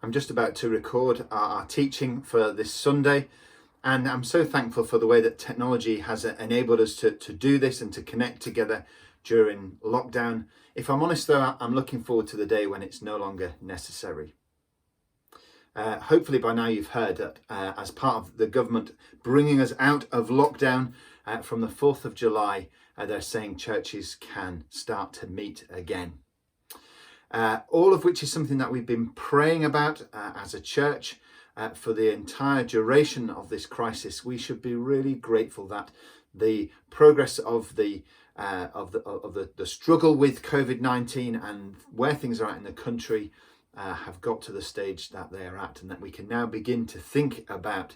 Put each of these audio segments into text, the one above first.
I'm just about to record our teaching for this Sunday, and I'm so thankful for the way that technology has enabled us to do this and to connect together during lockdown. If I'm honest though, I'm looking forward to the day when it's no longer necessary. Hopefully by now you've heard that as part of the government bringing us out of lockdown from the 4th of July, they're saying churches can start to meet again. All of which is something that we've been praying about as a church for the entire duration of this crisis. We should be really grateful that the progress of the struggle with COVID-19 and where things are at in the country have got to the stage that they are at, and that we can now begin to think about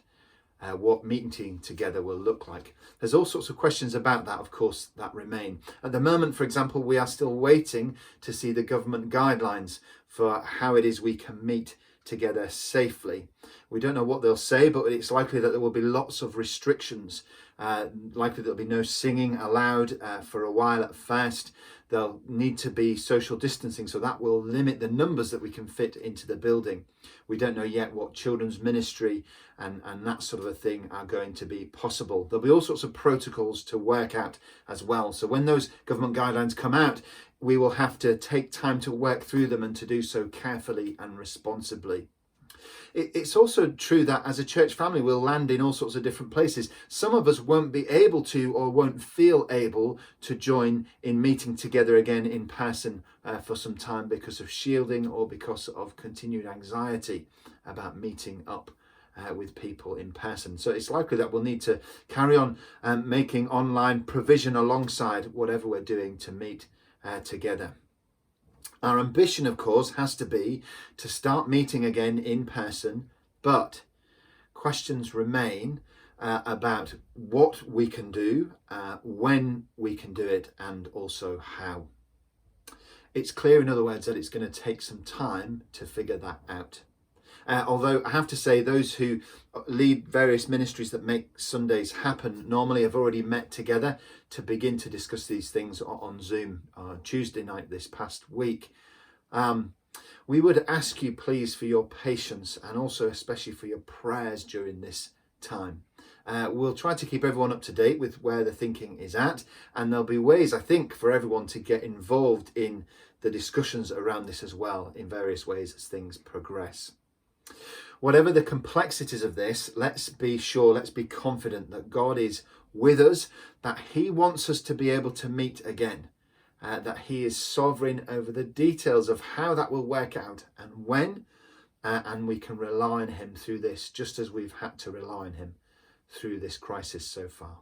what meeting together will look like. There's all sorts of questions about that, of course, that remain. At the moment, for example, we are still waiting to see the government guidelines for how it is we can meet together safely. We don't know what they'll say, but it's likely that there will be lots of restrictions. Likely there'll be no singing allowed for a while at first. There'll need to be social distancing, so that will limit the numbers that we can fit into the building. We don't know yet what children's ministry and that sort of a thing are going to be possible. There'll be all sorts of protocols to work out as well. So when those government guidelines come out, we will have to take time to work through them and to do so carefully and responsibly. It's also true that as a church family, we'll land in all sorts of different places. Some of us won't be able to or won't feel able to join in meeting together again in person for some time because of shielding or because of continued anxiety about meeting up with people in person. So it's likely that we'll need to carry on making online provision alongside whatever we're doing to meet together. Our ambition, of course, has to be to start meeting again in person, but questions remain about what we can do, when we can do it, and also how. It's clear, in other words, that it's going to take some time to figure that out. Although I have to say, those who lead various ministries that make Sundays happen normally have already met together to begin to discuss these things on Zoom on Tuesday night this past week. We would ask you, please, for your patience and also especially for your prayers during this time. We'll try to keep everyone up to date with where the thinking is at, and there'll be ways, I think, for everyone to get involved in the discussions around this as well in various ways as things progress. Whatever the complexities of this, let's be confident that God is with us, that he wants us to be able to meet again, that he is sovereign over the details of how that will work out and when, and we can rely on him through this, just as we've had to rely on him through this crisis so far.